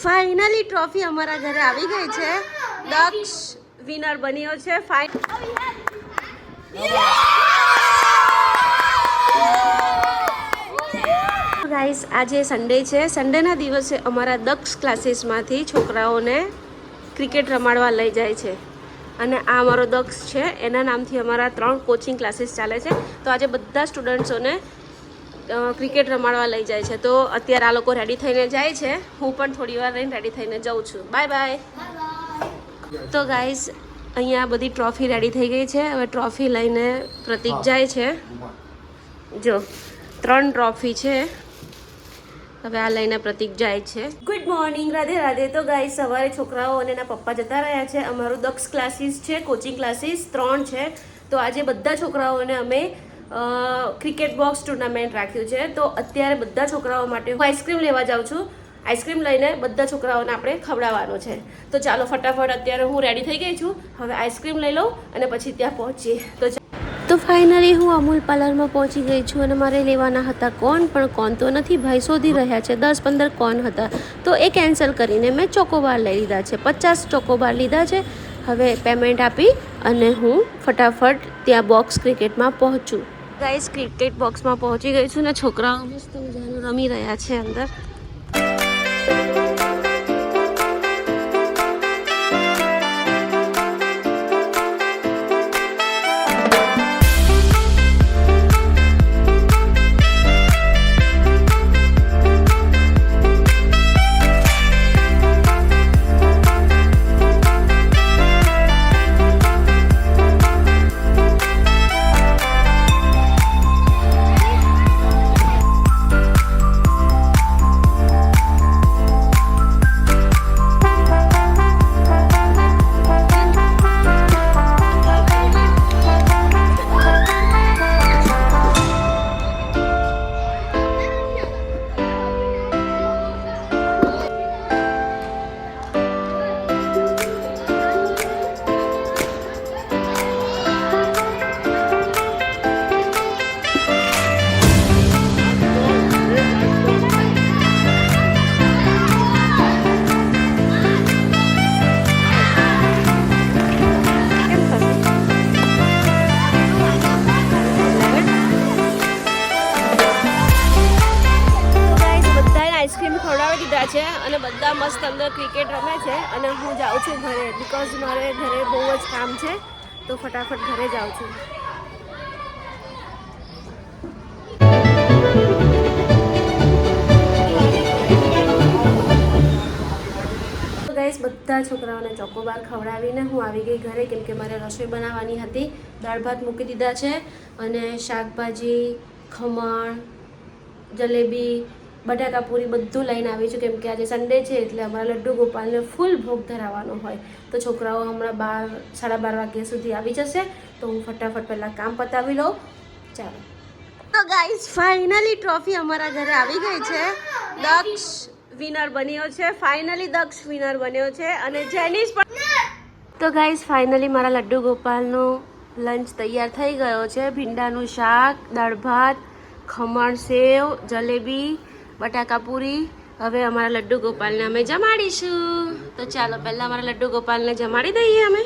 Finally trophy અમારા ઘરે આવી ગઈ છે. દક્ષ વિનર બન્યો છે. ગાઈસ આજે સન્ડે છે. સન્ડેના દિવસે અમારા દક્ષ ક્લાસીસમાંથી છોકરાઓને ક્રિકેટ રમાડવા લઈ જાય છે અને આ અમારો દક્ષ છે. એના નામથી અમારા 3 કોચિંગ ક્લાસીસ ચાલે છે. તો આજે બધા સ્ટુડન્ટ્સોને ક્રિકેટ રમાડવા લઈ જાય છે. તો અત્યારે આ લોકો રેડી થઈને જાય છે. હું પણ થોડી વાર રહીને રેડી થઈને જાઉં છું. Bye bye. તો ગાઈસ અહીંયા બધી ટ્રોફી રેડી થઈ ગઈ છે. હવે ટ્રોફી લઈને પ્રતિક જાય છે. જો 3 ટ્રોફી છે. હવે આ લઈને પ્રતિક જાય છે. Good morning, Radhe Radhe. તો ગાઈસ સવારે છોકરાઓ અને એના પપ્પા જતા રહ્યા છે. અમારું દક્ષ ક્લાસીસ છે, કોચિંગ ક્લાસીસ 3 છે. તો આજે બધા છોકરાઓને અમે ક્રિકેટ બોક્સ ટુર્નામેન્ટ રાખ્યું છે. તો અત્યારે બધા છોકરાઓ માટે હું આઈસ્ક્રીમ લેવા જાઉં છું. આઈસ્ક્રીમ લઈને બધા છોકરાઓને આપણે ખવડાવવાનું છે. તો ચાલો ફટાફટ અત્યારે હું રેડી થઈ ગઈ છું. હવે આઈસ્ક્રીમ લઈ લઉં અને પછી ત્યાં પહોંચીએ. તો ફાઇનલી હું અમૂલ પાર્લરમાં પહોંચી ગઈ છું અને મારે લેવાના હતા કોન, પણ કોન તો નથી ભાઈ, શોધી રહ્યા છે. 10-15 કોન હતા તો એ કેન્સલ કરીને મેં ચોકોબાર લઈ લીધા છે. 50 ચોકોબાર લીધા છે. હવે પેમેન્ટ આપી અને હું ફટાફટ ત્યાં બોક્સ ક્રિકેટમાં પહોંચું. ગાઈસ ક્રિકેટ બોક્સમાં પહોંચી ગઈ છું ને છોકરાઓ મસ્ત મજાનું રમી રહ્યા છે અંદર. આઈસ્ક્રીમ ખવડાવી દીધા છે અને બધા મસ્ત અંદર ક્રિકેટ રમે છે અને હું જાઉં છું ઘરે, બીકોઝ મારે ઘરે બહુ જ કામ છે. તો ફટાફટ ઘરે જાઉં છું. ગાઈસ બધા છોકરાઓને ચોકોબાર ખવડાવીને હું આવી ગઈ ઘરે, કેમ કે મારે રસોઈ બનાવવાની હતી. દાળ ભાત મૂકી દીધા છે અને શાકભાજી, ખમણ, જલેબી, બટાકા પૂરી બધું લઈને આવી છું, કેમ કે આજે સન્ડે છે એટલે અમારા લડ્ડુ ગોપાલને ફૂલ ભોગ ધરાવવાનો હોય. તો છોકરાઓ હમણાં 12-12:30 વાગ્યા સુધી આવી જશે. તો હું ફટાફટ પહેલાં કામ પતાવી લઉં. ચાલો. તો ગાઈસ ફાઇનલી ટ્રોફી અમારા ઘરે આવી ગઈ છે. દક્ષ વિનર બન્યો છે. ફાઇનલી દક્ષ વિનર બન્યો છે અને જેનિસ પણ. તો ગાઈસ ફાઇનલી મારા લડ્ડુ ગોપાલનો લંચ તૈયાર થઈ ગયો છે. ભીંડાનું શાક, દાળ ભાત, ખમણ સેવ, જલેબી, બટાકા પૂરી. હવે અમારા લડ્ડુ ગોપાલને અમે જમાડીશું. તો ચાલો પહેલાં અમારા લડ્ડુ ગોપાલને જમાડી દઈએ અમે.